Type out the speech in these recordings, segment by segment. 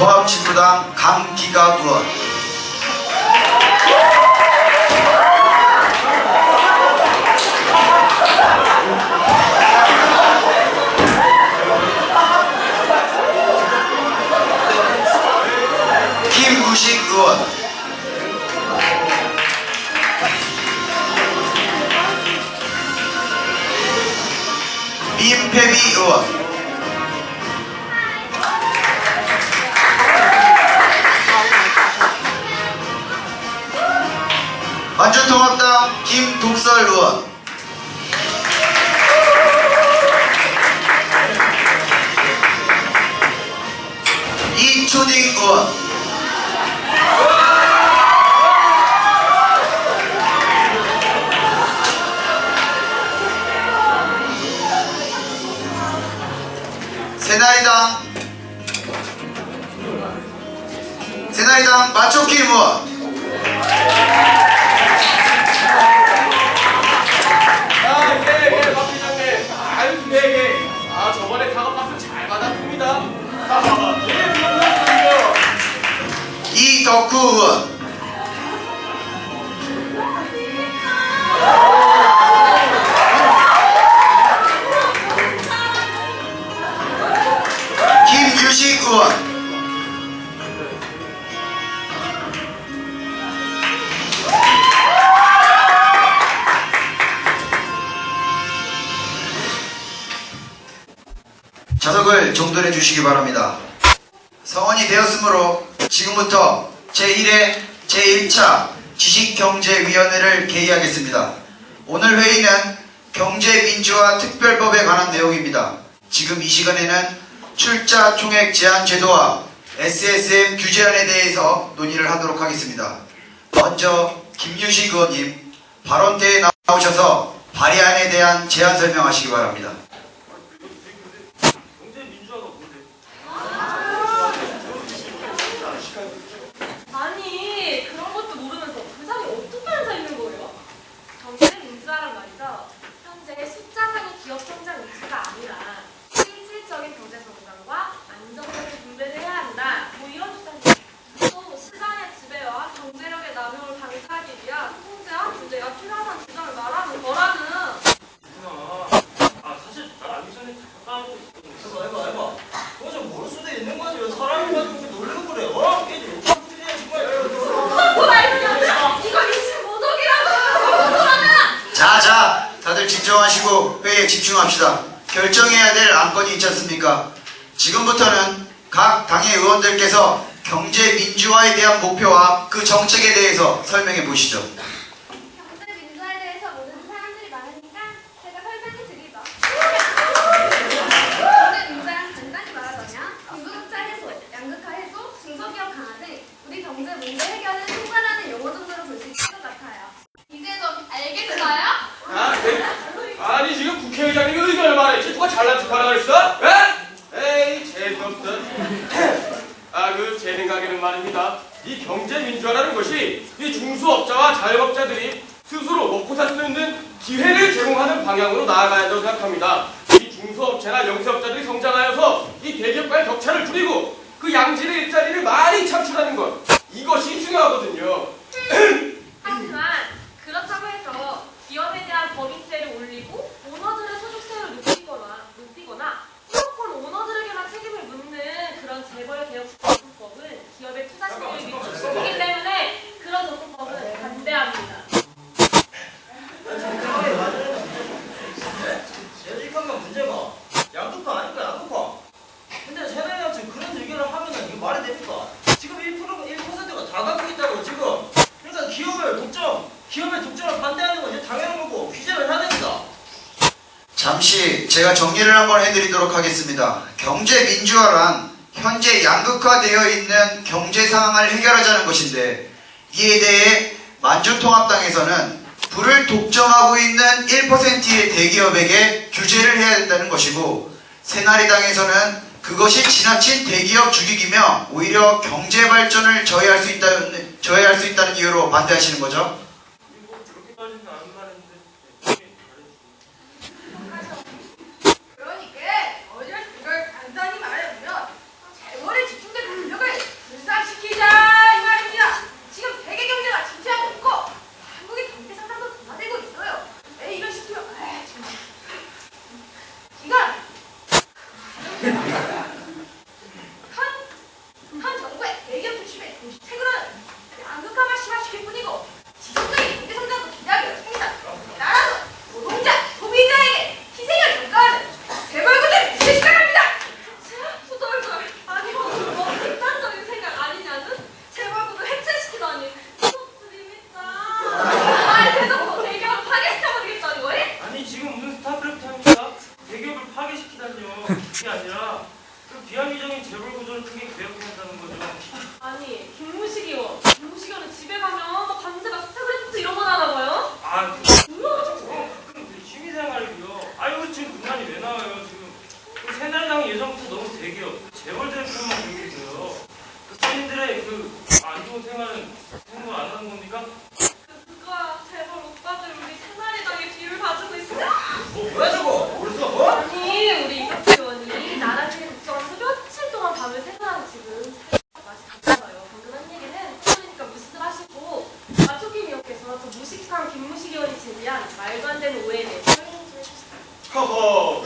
통합진보당 강기갑 의원, 김우식 의원, 민패비 의원, 만주통합당 김독설 의원, 이초딩 의원, 새누리당 마초킴 의원, 저번에 사과박스 잘 받았습니다. 이덕후 의원, 김유식 의원, 좌석을 정돈해 주시기 바랍니다. 성원이 되었으므로 지금부터 제1회 제1차 지식경제위원회를 개의하겠습니다. 오늘 회의는 경제민주화 특별법에 관한 내용입니다. 지금 이 시간에는 출자 총액 제한 제도와 SSM 규제안에 대해서 논의를 하도록 하겠습니다. 먼저 김유식 의원님 발언대에 나오셔서 발의안에 대한 제안 설명하시기 바랍니다. 아니 그런 것도 모르면서 그 사람이 어떻게 앉아 있는 거예요? 경제 민주화란 말이죠. 현재 숫자상의 기업 성장 위주가 아니라 실질적인 경제 성장과 안정적인 분배를 해야 한다. 뭐 이런 주장이에요. 또 시장의 지배와 경제력의 남용을 방지하기 위한 통제와 규제가 필요하다는 주장을 말하는 거라는. 사실 나 알기 전에 잠깐 해봐. 그거 좀 모를 수도 있는 거지. 왜 사람이 가지고 놀리고 그래? 이거 미친 모독이라고! 자, 다들 진정하시고 회의에 집중합시다. 결정해야 될 안건이 있지 않습니까? 지금부터는 각 당의 의원들께서 경제 민주화에 대한 목표와 그 정책에 대해서 설명해 보시죠. 경제 민주화에 대해서 모르는 사람들이 많으니까 제가 설명해 드리죠. 경제 민주화는 간단히 말하자면 빈부격차 해소, 양극화 해소, 중소기업 강화 등 우리 경제 문제 해결을 총괄하는 용어 정도로 볼 수 있을 것 같아요. 이제 좀 알겠어요? 아니 지금 국회의장님이 의견을 말했지 누가 잘난 척하라 그랬어? 에? 에이 재수없어. 제 생각에는 말입니다. 이 경제 민주화라는 것이 이 중소업자와 자영업자들이 스스로 먹고 살 수 있는 기회를 제공하는 방향으로 나아가야 한다고 생각합니다. 이 중소업체나 영세업자들이 성장하여서 이 대기업과의 격차를 줄이고 그 양질의 일자리를 많이 창출하는 것, 이것이 중요하거든요. 하지만 그렇다고 해서 기업에 대한 법인세를 올리고 오너들의 소득세를 높이거나 무조건 오너들에게만 책임을 묻는 그런 재벌 개혁 접근법은 기업의 투자 심리를 위축시키기 때문에 그런 접근법은 반대합니다. 재직하면 문제가 양극화 아닐까 양극화. 근데 새누리당한테 그런 의견을 하면은 이거 말이 됩니까? 지금 1%가 다 갖고 있다고 지금. 그러니까 기업의 독점을 반대하는 건 이제 당연한 거고 규제를 해야 됩니다. 잠시 제가 정리를 한번 해드리도록 하겠습니다. 경제 민주화란 현재 양극화되어 있는 경제 상황을 해결하자는 것인데, 이에 대해 만주통합당에서는 불을 독점하고 있는 1%의 대기업에게 규제를 해야 된다는 것이고, 새누리당에서는 그것이 지나친 대기업 죽이기며 오히려 경제 발전을 저해할 수 있다는 이유로 반대하시는 거죠. 그렇게까지는 안 말했는데. 그러니까 어제 이걸 간단히 말해보면 재벌에 집중된 권력을 한 정부의 대기업 중심의 정책으로는 양극화만 심화시킬 뿐이고 지속적인 경제 성장도 기대하기 어렵습니다. 따라서 노동자, 소비자에게 희생을 전가하는 재벌구조를 실시합니다. 후덜덜. 아니 뭐 극단적인 생각 아니냐는? 재벌구도 해체시키다니. 소프트리 믿자. 말 대놓고 대기업 파괴시켜버리겠다니 거리? 아니 지금 무슨 스타크래프트 합니까? 대기업을 파괴시키다니요. 그게 아니라 그 비합리적인 재벌 구조를 크게 개혁해낸다는 거죠. 아니 김무식 의원. 김무식 의원은 집에 가면 막 밤새가 스타크래프트 이런 거 하나 봐요? 아, 뭐야? 가끔 취미생활이고요. 아유 지금 문란이 왜 나와요 지금? 그 새누리당이 예전부터 너무 대기업, 재벌들 편만 들고 있어요. 그 서민들의 그 안 좋은 생활은 생각 안 하는 겁니까? 그거야 재벌 오빠들 우리 새누리당의 뒤를 봐주고 있으냐? 뭐야 저거? 어디서 뭐? 아니 우리 이덕수 의원이 나라주의 걱정하면서 며칠 동안 밤을 새가고 지금 맛이 갔잖아요. 방금 한 얘기는 그러니까 무시들 하시고 마초킴 의원께서 저 무식한 김무식 의원이 제기한 말도 안 되는 오해에 대해 설명 좀 해주시죠. 허허,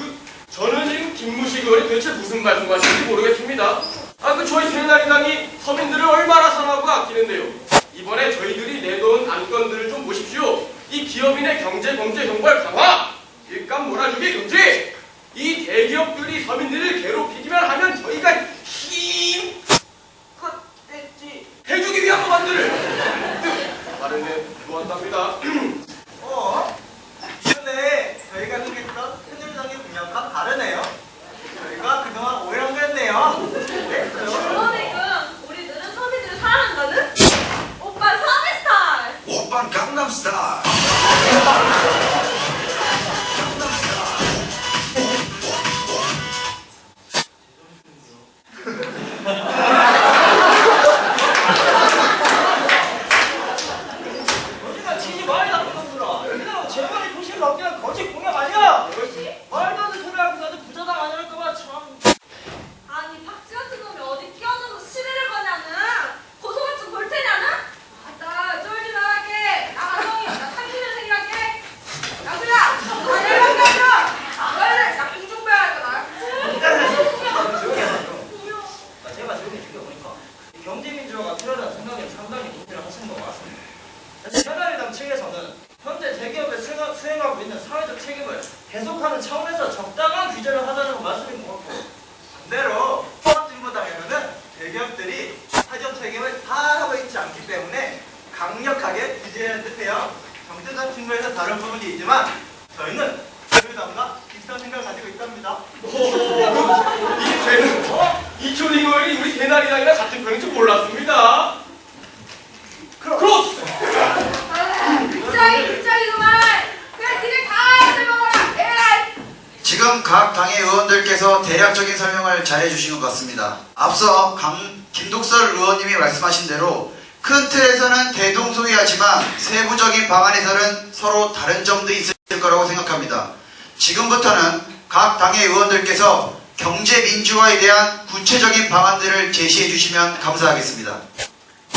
저는 지금 김무식 의원이 도대체 무슨 말씀하시는지 모르겠습니다. 저희 새누리당이 서민들을 얼마나 사랑하고 아끼는데요. 이번에 저희들이 내놓은 안건들을 좀 보십시오. 이 기업인의 경제 형벌 강화, 일감 몰아주기 금지, 이 대기업들이 서민들을 괴롭히기만 하면 저희가 힘껏 해주기 위한 법안들을 마련해 놓았답니다. 근데 저희가 생각했던 새누리당의 분야가 다르네요. 저희가 그동안 오해한 거였네요. 그러니까 우리들은 서민들을 사랑한다는? 오빠 사회 스타일! 오빤 강남스타일. 여기가 치지 많이 나쁜 놈들아. 여기는 재벌이 도시를 넘기는 거짓 공약 아니야? 말도 안 되는 소리 하고 나도 부자당 아니랄까봐 참. 아니 박쥐 같은 놈이 어디 끼어들어서 시비를 거냐는? 고소만 좀 볼 테냐는? 아따 쫄지 말할게. 나 가성이 나 30년생이랄게. 야수야 나 내려온 게 아니라 너희들 나 공중배야 할 거다. 조용히 하세요. 제가 조용히 죽여보니까 경제민주화가 필요하다는 생각에 상당히 동의를 하시는 것 같습니다. 새누리당 측에서는 현재 대기업에 수행하고 있는 사회적 책임을 계속하는 차원에서 적당한 규제를 하자는 말씀인 것 같고, 반대로 통합진보당에서는 대기업들이 사전 책임을 다 하고 있지 않기 때문에 강력하게 규제해야 듯해요. 정책적 측면에서 다른 부분이 있지만 저희는 새누리당과 비슷한 생각을 가지고 있답니다. 이초리 의원이 우리 새누리당이랑 같은 편인 줄 몰랐습니다. 크로스! 입장이 그만. 그냥 니들 다 해먹어라. 에라이. 지금 각 당의 의원들께서 대략적인 설명을 잘 해주신 것 같습니다. 앞서 김독설 의원님이 말씀하신 대로 큰 틀에서는 대동소이하지만 세부적인 방안에서는 서로 다른 점도 있을 거라고 생각합니다. 지금부터는 각 당의 의원들께서 경제 민주화에 대한 구체적인 방안들을 제시해 주시면 감사하겠습니다.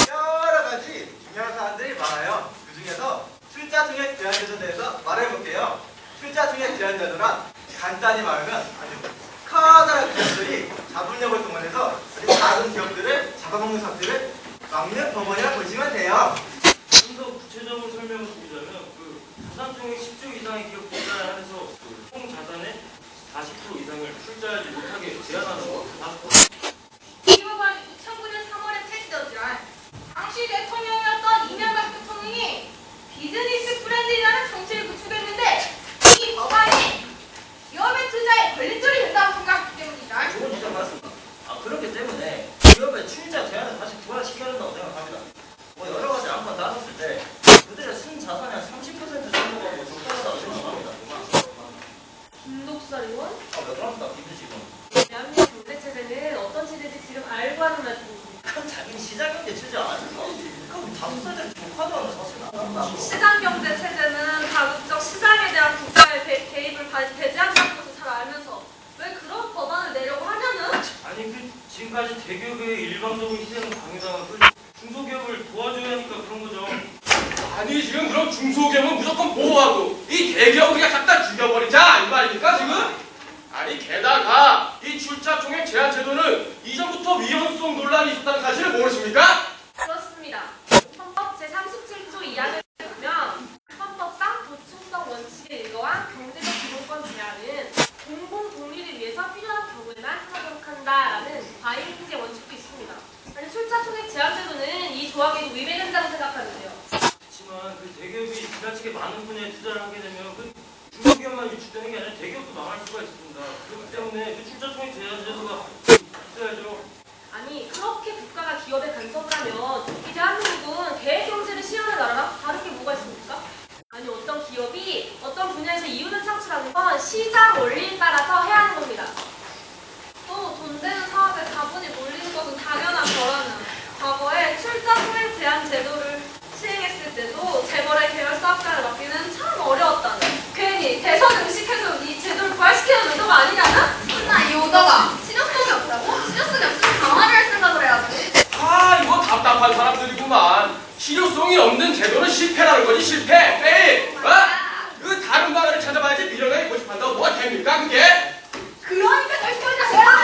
여러 가지 중요한 사안들이 많아요. 그 중에서 출자 증액 제한 제도에 대해서 말해볼게요. 출자 증액 제한 제도란 간단히 말하면 아주 커다란 기업들이 자본력을 동원해서 아주 작은 기업들을 잡아먹는 사태를 막는 법원이라 보시면 돼요. 좀 더 구체적으로 설명을 드리자면 그 자산총액 10조 이상의 기업 투자에 한해서 총 자산의 40% 이상을 출자하지 못하게 제한하는 거. 이 법안이 2009년 3월에 폐지되었지만 당시 대통령이었던 이명박 대통령이 비즈니스 프렌들이라는 정책을 구축했는데 이 법안이 기업의 투자에 걸림돌이 된다고 생각하기 때문이다. 좋은 지적 맞습니다. 그렇기 때문에 기업의 출자 제한을 다시 부활시켜야 한다고 생각합니다. 여러 가지 안건 나눴을 때 그들의 순 자산의 한 30% 정도가 적당하다고 생각합니다. 김독설 의원? 왜 그럽니까, 김주식은? 대한민국 경제체제는 어떤 체제인지 지금 알고 하는 말씀이십니까? 그럼 자기는 시장경제 취재 아닐까? 그럼 다섯 살짜리 조카도 하는 사실 나간다. 시장경제 체제는 다국적 시장에 대한 국가의 개입을 배제한다는 것을 잘 알면서 왜 그런 법안을 내려고 하냐는? 아니 지금까지 대기업의 일방적인 희생을 강요당한 그 중소기업을 도와줘야 하니까 그런 거죠. 아니 지금 그럼 중소기업은 무조건 보호하고 이 대기업 우리가 싹 다 죽여버리자 이 말입니까 지금? 아니 게다가 이 이 출자 총액 제한 제도는 이전부터 위헌성 논란이 있었다는 사실을 모르십니까? 그렇습니다. 헌법 제37조 2항을 보면 헌법상 보충성 원칙에 일거한 경제적 기본권 제한은 공공 독립을 위해서 필요한 경우에만 하도록 한다라는 과잉인재 원칙도 있습니다. 아니 출자 총액 제한 제도는 이 조항에도 위배된다고 생각하는데요. 그렇지만 그 대기업이 지나치게 많은 분야에 투자를 하게 되면 그 중소기업만 유출되는 게 아니라 대기업도 망할 수가 있습니다. 그렇기 때문에 그 출자 총액 제한 제도가 있어야죠. 아니 그렇게 국가가 기업에 간섭을 하면 이 대한민국은 계획 경제를 실현해 나라랑 다른 게 뭐가 있습니까? 아니 어떤 기업이 어떤 분야에서 이윤을 창출하는 건 시장 원리에 따라서 해야 하는 겁니다. 또 돈 되는 사업에 자본이 몰리는 것은 당연한 거라는. 과거에 출자 총액 제한 제도를 시행했을 때도 재벌의 계열 사업자를 맡기는 참 어려웠다는. 괜히 대선 의식해서 이 제도를 부활시키는 의도가 아니냐나? 나 이 오더가 실효성이 없다고? 실효성이 없으면 강화를 할 생각을 해야지. 아 이거 답답한 사람들이구만. 실효성이 없는 제도는 실패라는 거지 실패. 페일. 그 다른 방안을 찾아봐야지 미련하게 고집한다고 뭐가 됩니까 그게? 그러니까 널 시켜줘 대단한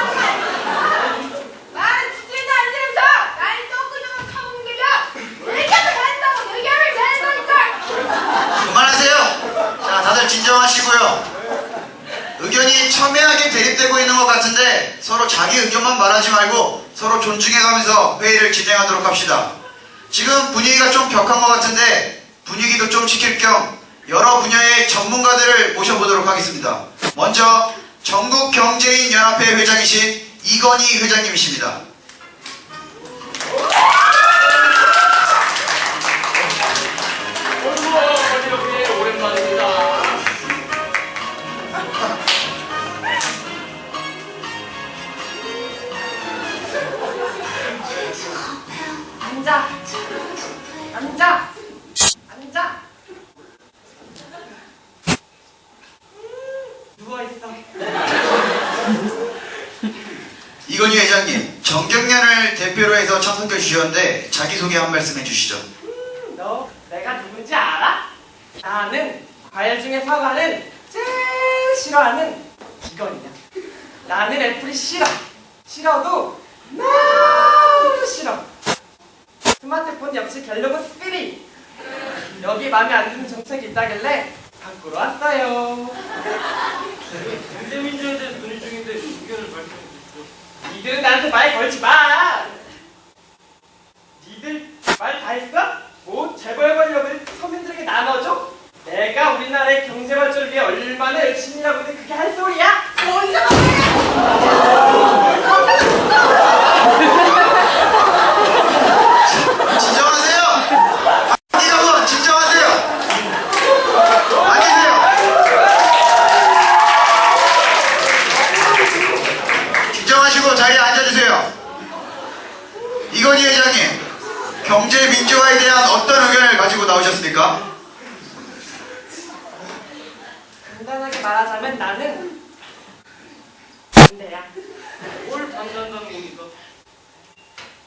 말은 지지도 안 들으면서 나를 또 끄집어 쳐뭉개려 얘기하면 된다고 의견을 제안하니까. 그만하세요. 자, 다들 진정하시고요. 의견이 첨예하게 대립되고 있는 것 같은데 서로 자기 의견만 말하지 말고 서로 존중해가면서 회의를 진행하도록 합시다. 지금 분위기가 좀 격한 것 같은데 분위기도 좀 지킬 겸 여러 분야의 전문가들을 모셔보도록 하겠습니다. 먼저 전국경제인연합회 회장이신 이건희 회장님이십니다. 이렇게 오랜만입니다. 앉아. 앉아. 앉아. 누워있어. 이건희 회장님, 정경련을 대표로 해서 참석해 주셨는데 자기소개 한 말씀 해주시죠. 너 내가 누군지 알아? 나는 과일 중에 사과는 제일 싫어하는 이건이야. 나는 애플이 싫어. 싫어도 너무 싫어. 스마트폰 역시 갤럭시 3. 여기 마음에 안 드는 정책이 있다길래 갖고 왔어요. 경제민주화에 대해서 논의 중인데 의견을 말씀해 주시죠. 니들은 나한테 말 걸지 마. 니들 말 다 했어? 뭐 재벌 권력을 서민들에게 나눠줘? 내가 우리나라의 경제 발전을 위해 얼마나 열심히 일하고 있는데 그게 할 소리야? 뭔 상관이야? 진정하세요. 여러분 진정하세요. 앉으세요. 진정하시고 자리에 앉아주세요. 이건희 회장님, 경제 민주화에 대한 어떤 의견을 가지고 나오셨습니까? 간단하게 말하자면 나는 반대야. 뭘 반대한다는 겁니까?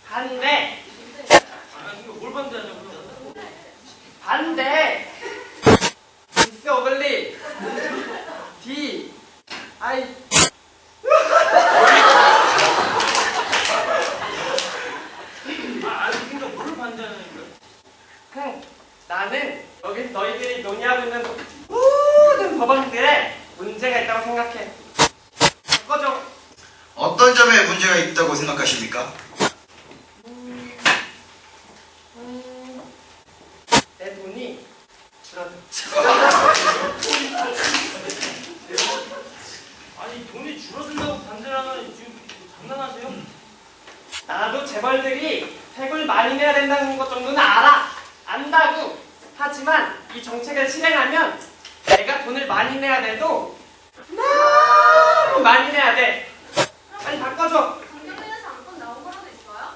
반대. 아니 그러니까 뭘 반대하냐고요? 반대. 디스 어글리. D. I. 아니 그러니까 뭘 반대하냐는 거예요? 나는 여기 너희들이 논의하고 있는 모든 법안들에 문제가 있다고 생각해. 바꿔줘. 어떤 점에 문제가 있다고 생각하십니까? 내 돈이 줄어들. 아니 돈이 줄어든다고 반대를 하면 지금 장난하세요? 나도 재벌들이 세금을 많이 내야 된다는 것 정도는 알아. 안다고. 하지만 이 정책을 실행하면 내가 돈을 많이 내야 돼도 너무 많이 내야 돼. 빨리 바꿔줘. 경영에서 안건 나온 거라도 있어요?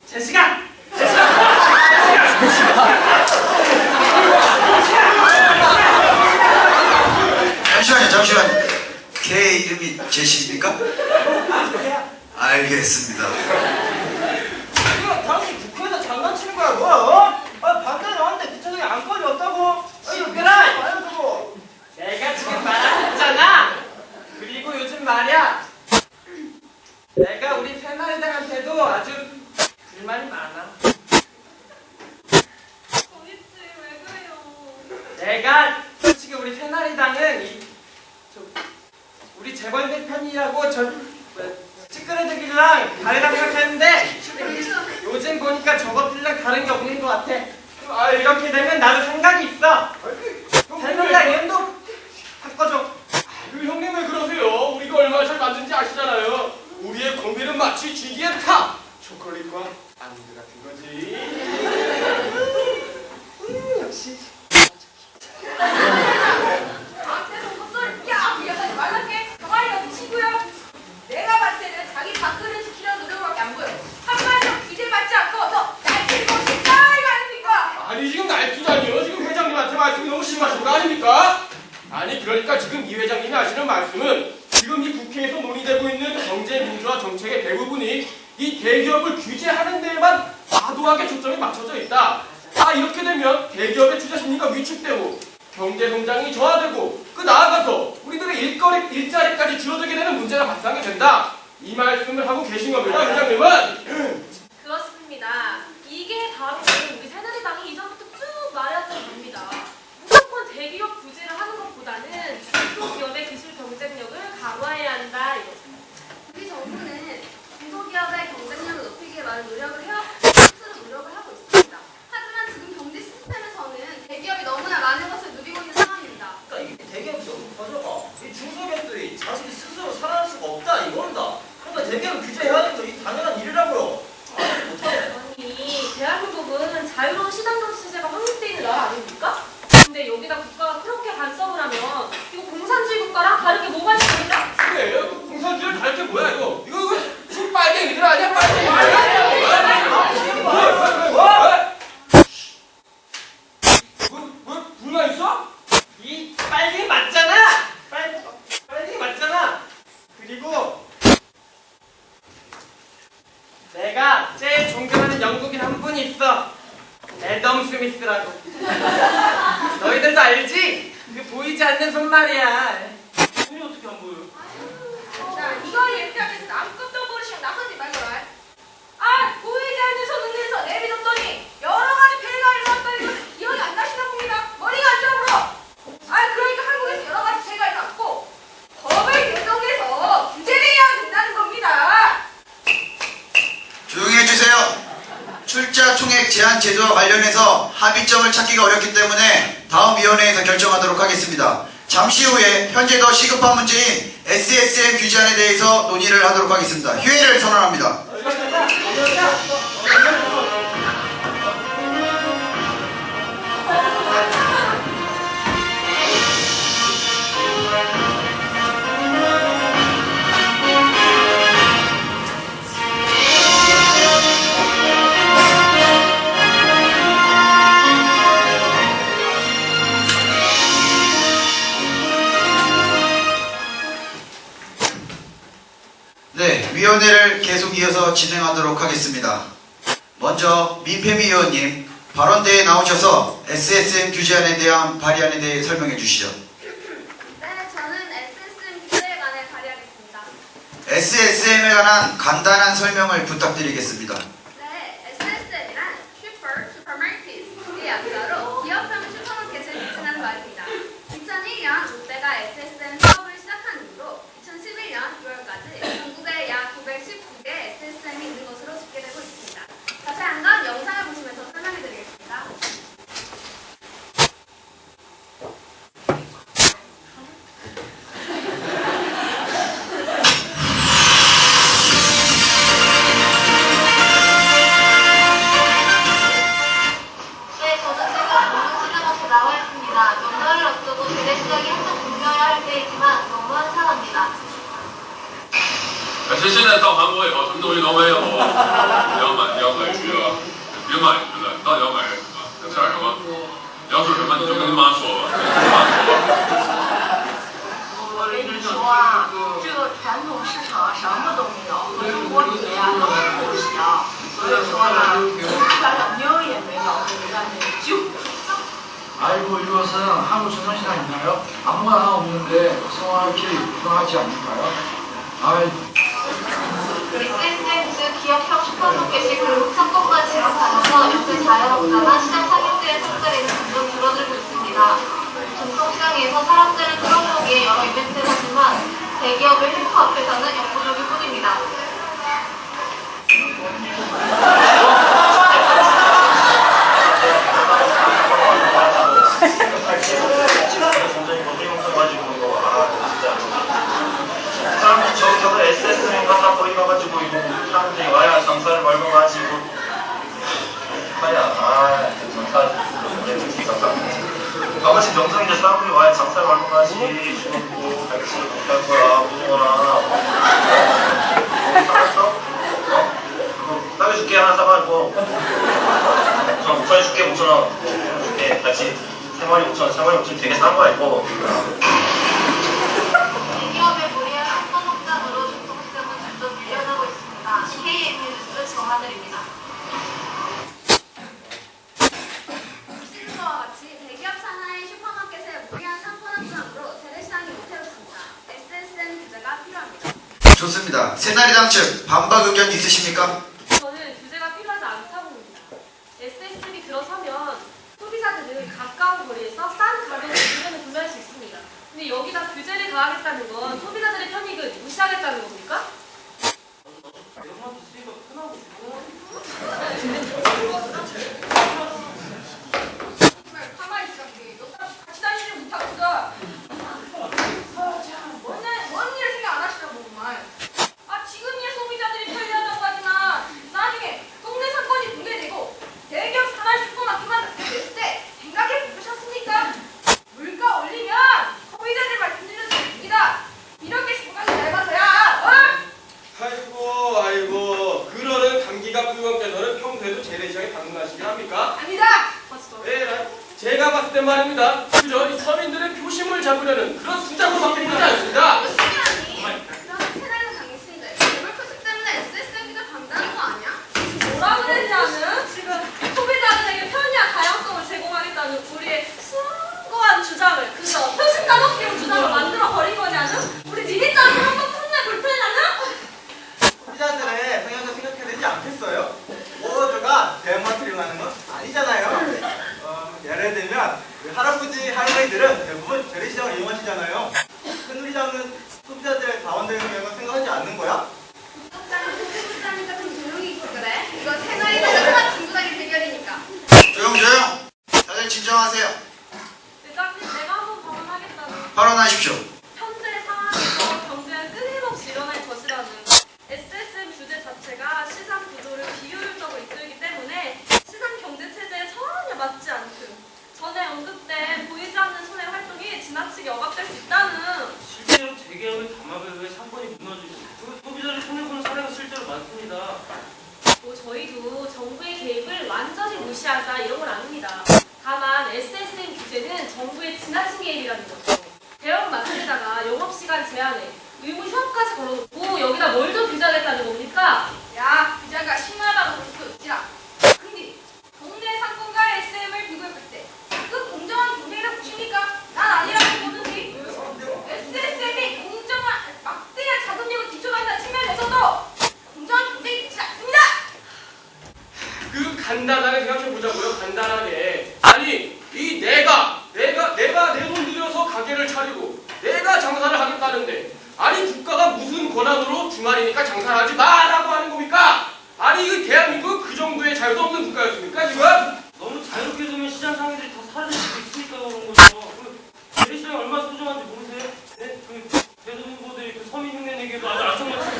제 시간. 잠시만요. 걔 이름이 제시입니까? 알겠습니다. 이거 당연히 국회에서 장난치는 거야 뭐야? 어? 아 반대를 하는데 구체적인 안건이 없다고? 시끄러워. 말해주고 난 솔직히 우리 새누리당은 우리 재벌들 편이라고 찌끄러들기랑 다르다고 생각했는데 요즘 보니까 저것들이랑 다른 게 없는 것 같아. 아, 이렇게 되면 나도 생각이 있어. 새누리당 이름도 바꿔줘. 그 형님 왜 그러세요? 우리가 얼마나 잘 만든지 아시잖아요. 우리의 공비는 마치 GDM 탑! 초콜릿과 안드 같은 거지. 역시. 앞에서 헛소리 야 여자지 말랄게. 가만히 놔두시고요. 내가 봤을 때는 자기 밥그릇 지키려는 노력밖에 안 보여. 한마디로 규제받지 않고 더 날뛰고 싶다 이거 아닙니까? 아니 지금 날뛰다니요. 지금 회장님한테 말씀이 너무 심하신 거 아닙니까? 아니 그러니까 지금 이 회장님이 하시는 말씀은 지금 이 국회에서 논의되고 있는 경제민주화 정책의 대부분이 이 대기업을 규제하는 데에만 과도하게 초점이 맞춰져 있다. 아 이렇게 되면 대기업의 투자 심리가 위축되고 경제 성장이 저하되고 그 나아가서 우리들의 일자리까지 줄어들게 되는 문제가 발생하게 된다. 이 말씀을 하고 계신 겁니다, 회장님은. 그렇습니다. 이게 바로 우리 새누리당이 이전부터 쭉 말해왔던 겁니다. 무조건 대기업 규제를 하는 것보다는 중소기업의 기술 경쟁력을 강화해야 한다. 이거죠. 우리 정부는 중소기업의 경쟁력을 높이기 위해 많은 노력을 스스로 노력을 하고 있습니다. 하지만 지금 경제 시스템에서는 대기업이 너무나 많은 것을 누리고 있는 상황입니다. 그러니까 이게 대기업이 너무 커져가. 이 중소기업들이 자신이 스스로 살아날 수가 없다 이거다. 그러니까 대기업 규제해야 하는 거 당연한 일이라고요. 아, 못하네. 아니, 대한민국은 자유로운 시장경제 체제가 확립되어 있는 나라 아닙니까? 근데 여기다 국가가 그렇게 간섭을 하면 이거 공산주의 국가랑 다른 게 뭐가 있습니까? 그래, 그 공산주의를 다를 게 뭐야 이거 빨갱이들 아니야 빨갱이. 뭐 불만 있어? 이 빨갱이 맞잖아. 빨갱이 맞잖아. 그리고 내가 제일 존경하는 영국인 한 분이 있어. 애덤 스미스라고. 너희들도 알지? 그 보이지 않는 손말이야. 손이 어떻게 안 보여? 자, 이거 얘기하면서 아무것도 모르시면 나서지 말거라. 아, 보이지 않는 손 흔들서 내비뒀더니 여러 가지 폐해가 일어났다 이거 기억이 안 나시나 봅니다. 머리가 안 좋아. 아, 그러니까 한국에서 여러 가지 폐해가 일어났고 법을 개정해서 규제를 해야 된다는 겁니다. 조용히 해주세요. 출자 총액 제한 제도와 관련해서 합의점을 찾기가 어렵기 때문에 다음 위원회에서 결정하도록 하겠습니다. 잠시 후에 현재 더 시급한 문제인 SSM 규제안에 대해서 논의를 하도록 하겠습니다. 휴회를 선언합니다. 네, 위원회를 계속 이어서 진행하도록 하겠습니다. 먼저 민폐미 의원님 발언대에 나오셔서 SSM 규제안에 대한 발의안에 대해 설명해 주시죠. 네, 저는 SSM 규제에 관해 발의하겠습니다. SSM에 관한 간단한 설명을 부탁드리겠습니다. 네, SSM이란 슈퍼마켓의 약자로 기업형 슈퍼마켓을 지칭하는 말입니다. 2001년 롯데가 SSM 사업을 시작한 이후로 2011년 6월까지 전국에 약 919개 SSM이 있는 것으로 집계되고 있습니다. 자세한 건 영상을 보시면서 설명해드리겠습니다. 네, 저는 지금 공동시장 앞에 나와 있습니다. 명절을 앞두고 대대 시작이 한참 중요해야 할 때이지만 너무 한산합니다. 其实现在到韩国以后，什么东西都没有，你要买鱼了，别买鱼了，你到底要买什么？想吃点什么？你要吃什么你就跟你妈说吧。我跟你说啊，这个传统市场什么都没有，和中国比呀都不行。所以说呢，大小妞也没有，但是就。 아이고 이것은 한국 전통시장인가요? 아무거나 하나 없는데 성화를 이렇게 유명하지 않을까요? 아이 SSM 즉 기업형 슈퍼마켓이 결국 상권과 지역사에서 요새 자영업자나 시장 상인들의 손가락이 점점 줄어들고 있습니다. 그리고 사람들은 그런 거기에 여러 이벤트를 하지만 대기업의 헬프 앞에서는 역부족일 뿐입니다. 사람들이 저기 가서 SSM인가 다 거기 가가지고 이거 사람들이 와야 장사를 말고 가지고 하야 장사 아버지 명성인데 사람들이 와야 장사를 말고 가지 지금 뭐 같이 못할 거야 무서워라 알았어? 어? 따개줄게 하나 사가지고 저 5천원 줄게 5천원 네 같이 3마리 5천원 3마리 5천원 되게 싼 거야 이거 대기업의 무리한 한건업장으로 중통시장은 점점 밀려나고 있습니다. KM 뉴스 정하늘입니다. 시즌과 같이 대기업 산하의 슈퍼마켓의 무리한 상권 확장으로 재래시장이 위태롭습니다. SSM 규제가 필요합니다. 좋습니다. 새누리당 측 반박 의견 있으십니까? 저는 규제가 필요하지 않다고 봅니다. SSM이 들어서면 소비자들은 가까운 거리에서 싼 가격으로 물건을 구매할 수 있습니다. 근데 여기다 규제를 가하겠다는 건 소비자들의 편익을 무시하겠다는 겁니까? 정말 가만히 있으라고 너 같이 다니지 못하겠어. 뭔 일을 생각 안 하시려고 정말. 지금이야 소비자들이 편리하다고 하지만 나중에 동네 상권이 붕괴되고 대기업 산하 슈퍼마켓만 됐을 때 생각해 보셨습니까? 물가 올리면 소비자들 말씀 들려서 됩니다. 이렇게 생각이 얇아서야 아이고 그러는 감기가 부의원께서는 평소에도 재래시장에 방문하시게 합니까? 아니다. 네, 제가 봤을 땐 말입니다. 그저 이 서민들의 표심을 잡으려는 그런 수작으로밖에 되지 않습니다. 무슨이라니? 그럼 세나이가 당했으니까 재벌 표식 때문에 SSM 기자 감당하는 거 아니야? 뭐라 그랬냐는 지금 소비자들에게 편리한 다양성을 제공하겠다는 우리의 숭고한 주장을 그저 표심 따먹기용 주장을 만들어 버린 거냐는 우리 니네처럼 한번 푼날 불편하냐는 소비자들의 성향도 생각해야 되지 않겠어요? 모두가 대형마트를 가는 건 아니잖아요. 예를 들면 우리 할아버지 할머니들은 대부분 재래시장을 이용하시잖아요. 새누리당은 소비자들의 다원되는 경향을 생각하지 않는 거야? 국장이니까 좀 조용히 있지 그래? 이거 새나이가 진부하게 대결이니까. 조용. 다들 진정하세요. 대장님 내가 한번 발언하겠다는 발언하십시오. 현재 상황에서 경제가 끊임없이 일어날 것이라는 SSM 규제 자체가 시장 구조를 비효율적으로 이끌기 때문에 시장 경제 체제에 전혀 맞지 않든 전에 언급된 보이지 않는 손해 활동이 지나치게 억압될 수 있다는 실제로 재계약을 담합에 의해 상권이 무너지고 소비자를 손해보는 사례가 실제로 많습니다. 뭐 저희도 정부의 개입을 완전히 무시하자 이런 건 아닙니다. 다만 SSM 규제는 정부의 지나친 개입이라는 거죠. 대형 마트에다가 영업시간 제한에 의무 휴업까지 걸어놓고 여기다 뭘 더 규제하겠다는 겁니까? 야, 기자가 심하다고 그럴 수 있지라. 근데 동네 상권과 SM을 비교해볼 때 그 공정한 경쟁이라고 보십니까? 난 아니라고 보는데 SSM이 공정한 막대한 자금력을 기초한다는 측면에서도 공정한 경쟁이 되지 않습니다. 그 간단하게 생각해 보자고요. 간단하게. 아니 이 내가 내 돈 들여서 가게를 차리고 내가 장사를 하겠다는데 아니 국가가 무슨 권한으로 주말이니까 장사를 하지 마라고 하는 겁니까? 아니 이 대한민국은 그 정도의 자유도 없는 국가였습니까 지금? 너무 자유롭게 두면 시장 상인들이 다 사라질 수도 있으니까 그런 거죠. 재래시장이 얼마나 소중한지 모르세요? 네? 대선 후보들이 그 서민 흉내 내기도 아주 안성맞춤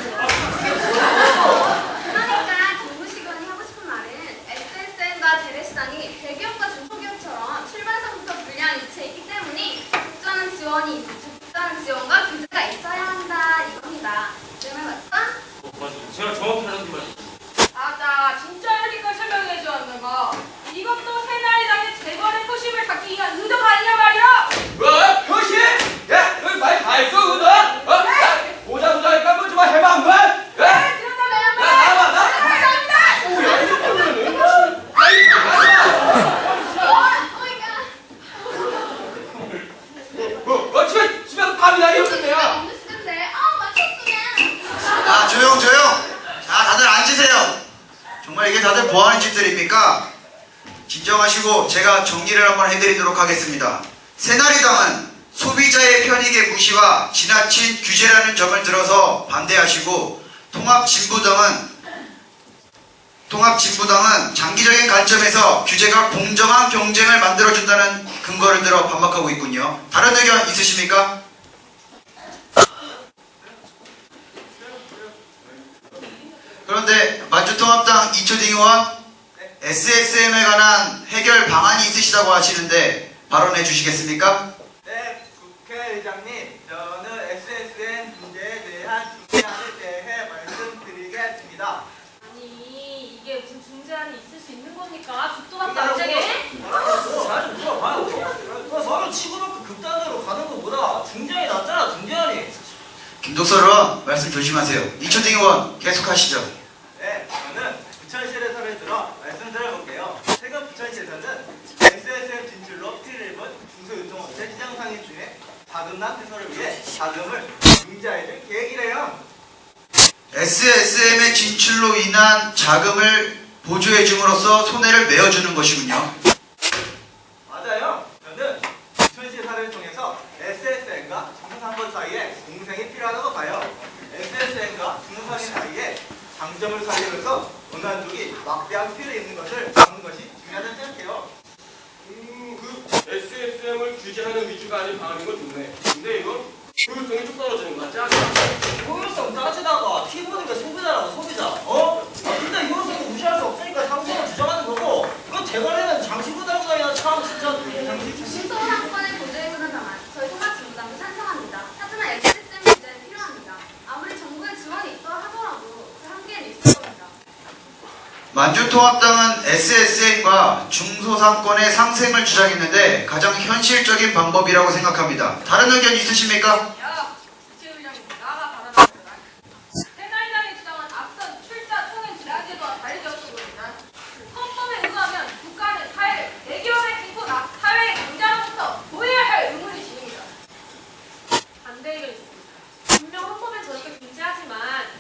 그러니까 정부시건이 하고 싶은 말은 SSM과 재래시장이 대기업과 중소기업처럼 출발선부터 불리한 위치에 있기 때문에 적절한 지원과 규제가 있어야 한다 이겁니다. 내 말 맞죠? 맞아요. 제가 정확히 하는 말이죠. 나 진짜 이렇게 설명해 주었는가? 이것도 새나리당의 재벌의 표심을 잡기 위한 의도가 아니냐 말이야! 뭐? 표시? 야, 너희 말 다 했어, 그거? 야, 보자 하니까 뭐 좀 해봐, 한번? 야, 그런다면 나와. 감사합니다! 오야, 이거 보면은. 야, 이거 나와. 집에서 밥이나 이러던데야. 없는 시대인데 맞췄으면 조용. 자, 다들 앉으세요. 정말 이게 다들 뭐하는 짓들입니까? 진정하시고 제가 정리를 한번 해드리도록 하겠습니다. 새누리당은 소비자의 편익의 무시와 지나친 규제라는 점을 들어서 반대하시고 통합진보당은 장기적인 관점에서 규제가 공정한 경쟁을 만들어준다는 근거를 들어 반박하고 있군요. 다른 의견 있으십니까? 그런데 만주통합당 이초딩 의원 SSM에 관한 해결 방안이 있으시다고 하시는데 발언해 주시겠습니까? 네, 국회의장님, 저는 SSN 문제에 대한 중재안에 대해 말씀드리겠습니다. 아니 이게 무슨 중재안이 있을 수 있는 겁니까? 죽도 밥도 안 되게? 잘좀 들어봐요. 그 서로 치고받고 극단으로 가는 것보다 중재안이 낫잖아, 중재안이. 김독설 의원 말씀 조심하세요. 이초딩 의원 계속하시죠. 네, 저는 부천시에서를 들어 말씀드려볼게요. 최근 부천시에서는 SSM 진출로 피해를 입은 중소유통업체 시장 상인 중에 자금난 퇴소를 위해 자금을 융자해줄 계획이래요. SSM의 진출로 인한 자금을 보조해 줌으로써 손해를 메어주는 것이군요. 맞아요. 저는 부천시사를 통해서 SSM과 중소상권 사이에 공생이 필요하다고 봐요. SSM과 중소상인 사이에 장점을 살리면서 원한족이 막대한 피해를 입는 것을 막는 것이 중요하다고 생각해요. 그 SSM을 규제하는 위주가 아닌 방안인 건 좋네. 근데 이건 효율성이 좀 떨어지는 거 같지 않아? 효율성 따지다가 티 보는 게 소비자라고, 소비자. 근데 효율성을 무시할 수 없으니까 상승을 주장하는 거고, 그 대가리는 장치부 달고 다니나 참 진짜. 중소상권을 보조해주는 방안, 저희 통합진보당도 찬성합니다. 하지만 SSM 문제는 필요합니다. 아무리 정부의 지원이 있어 하더라도 그 한계는 있을 겁니다. 만주통합당은 SSM과 중소상권의 상생을 주장했는데 가장 현실적인 방법이라고 생각합니다. 다른 의견 있으십니까? 야, 주최의장님 나가 바라봅니다. 새누리당이 주장한 앞선 출자 총회 지난주와 다르게 보입니다. 헌법에 의하면 국가는 사회를 대기업의 인포나 사회의 강자로부터 보호해야 할 의무를 지닙니다. 반대 의견 있습니다. 분명 헌법에 저렇게 금지하지만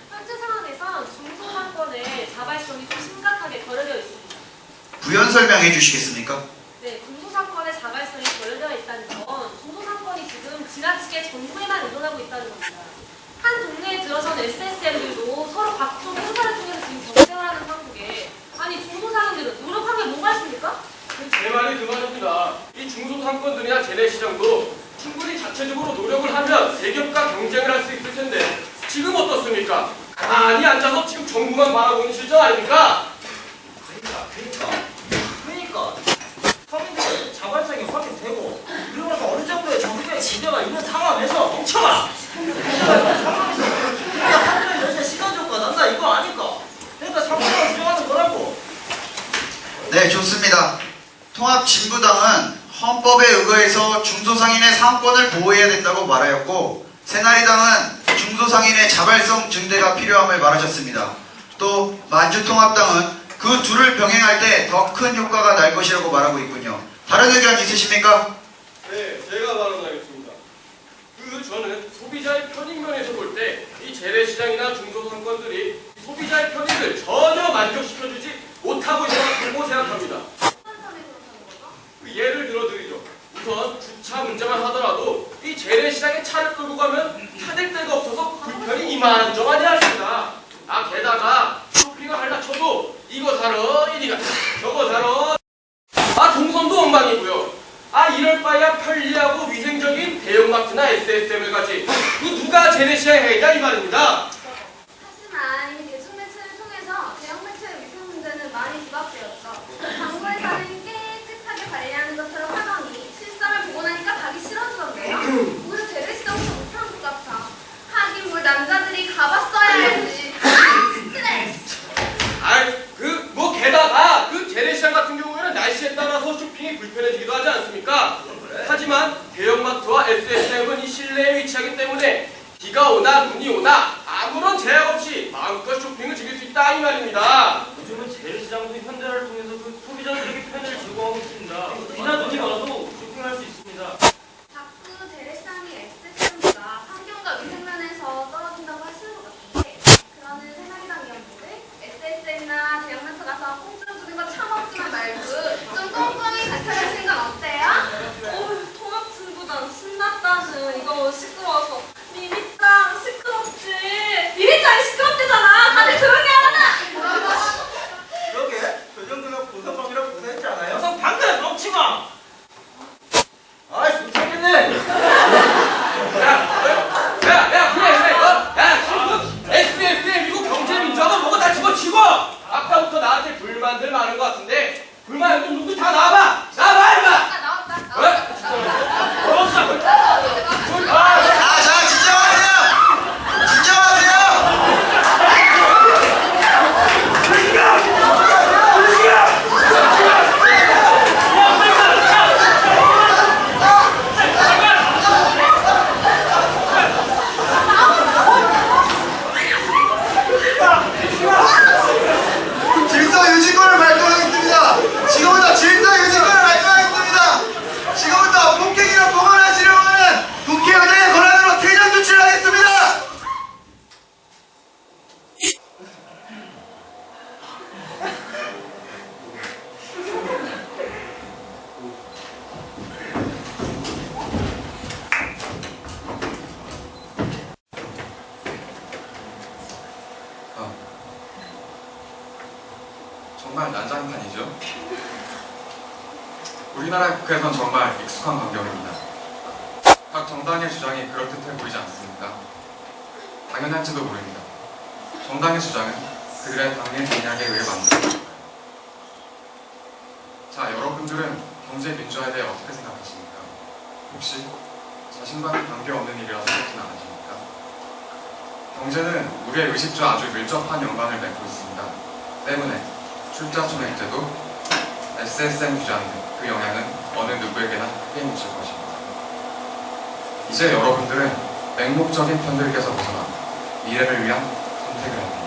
현재 상황에선 중소상권의 자발성이 좀 심각하게 거려져 있습니다. 부연 설명해 주시겠습니까? 네, 중소상권의 자발성이 거려져 있다는 건 중소상권이 지금 지나치게 정부에만 의존하고 있다는 겁니다. 한 동네에 들어선 SSM들도 서로 각종 행사를 통해서 지금 경쟁을 하는 한국에 아니 중소상인들은 노력한 게 뭐가 있습니까? 제 말이 그 말입니다. 이 중소상권들이나 재래시장도 충분히 자체적으로 노력을 하면 대기업과 경쟁을 할 수 있을 텐데 지금 어떻습니까? 가만히 앉아서 지금 정부만 바라보는 실정 아닙니까? 그러니까 서민들의 자발성이 확인되고, 그러면서 어느 정도의 정부의 지대가 있는 상황에서 멈춰봐. 상황에서 그냥 하늘의 전체 시간적과 난다 이거 아닐까? 그러니까 상황을 주장하는 거라고. 네, 좋습니다. 통합진보당은 헌법에 의거해서 중소상인의 상권을 보호해야 된다고 말하였고 새누리당은 중소상인의 자발성 증대가 필요함을 말하셨습니다. 또 만주통합당은 그 둘을 병행할 때 더 큰 효과가 날 것이라고 말하고 있군요. 다른 의견 있으십니까? 네, 제가 발언하겠습니다. 저는 소비자의 편익면에서 볼 때 이 재래시장이나 중소상권들이 소비자의 편익을 전혀 만족시켜주지 못하고 있다고 생각합니다. 예를 들어드리죠. 우선 주차 문제만 하더라도 이 재래시장에 차를 끌고 가면 타댈 데가 없어서 불편이 이만저만 아닙니다. 게다가 쇼핑을 하려 쳐도 이거 사러 이리가 저거 사러 동선도 엉망이고요. 이럴 바에야 편리하고 위생적인 대형마트나 SSM을 가지 누가 재래시장에 해야 이 말입니다. 하지만 이미 대중매체를 통해서 대형매체의 위생 문제는 많이 부각되었죠. 광고에서는 깨끗하게 관리하는 것처럼 하더니 실상을 보고 나니까 가기 싫어지던데요. 오히려 재래시장부터 못하는 것 같아. 하긴 뭘 남자들이 가봤어야 알지. 스트레스. 게다가 그 재래시장 같은 경우에는 날씨에 따라서 쇼핑이 불편해지기도 하지 않습니까? 하지만 대형마트와 SSM은 이 실내에 위치하기 때문에 비가 오나 눈이 오나 아무런 제약 없이 마음껏 쇼핑을 즐길 수 있다 이 말입니다. 요즘은 재래시장도 현대화를 통해서 그 소비자들에게 편의를 제공하고 있습니다. 비나 눈이 와도 쇼핑할 수 있습니다. 자꾸 재래시장이 SSM보다 환경과 위생 면에서 떨어진다고 하시는 것 같은데 그러는 새누리당 의원분들 SSM이나 대형마트 가서 공짜로 주는 거 처먹지만 말고 좀 꼼꼼히 관찰하시는 건 어때요? 통합진보당 신났다는 이거 시끄러워서 미미짱 시끄럽지. 미미짱이 시끄럽대잖아. 다들 조용히 하라. 그러게 저 정도면 고성방이라고 고생했지 않아요? 여성 방금 멈추마. 아이 못하겠네. 야, 그래, SSM 미국 경제민주화가 뭐고 다 집어치고! 아까부터 나한테 불만들 많은 것 같은데, 불만 좀 누구 다 나와봐! 나와봐, 임마! 자, 진정하세요! 진정하세요! 질서 유지권을 발동하겠습니다. 지금부터 질서 유지권을 발동하겠습니다. 지금부터 폭행이나 폭언하시려고 하는 국회의장의 권한으로 퇴장 조치를 하겠습니다. 정말 난장판이죠. 우리나라 국회에선 정말 익숙한 광경입니다. 각 정당의 주장이 그럴듯해 보이지 않습니까? 당연할지도 모릅니다. 정당의 주장은 그들의 당내 공약에 의해 만들어집니다. 자, 여러분들은 경제 민주화에 대해 어떻게 생각하십니까? 혹시 자신과는 관계없는 일이라고 생각하지는 않으십니까? 경제는 우리의 의식과 아주 밀접한 연관을 맺고 있습니다. 때문에 출자 총액제도, SSM 규제안 등 그 영향은 어느 누구에게나 크게 미칠 것입니다. 이제 여러분들은 맹목적인 편들기에서 벗어나 미래를 위한 선택을 합니다.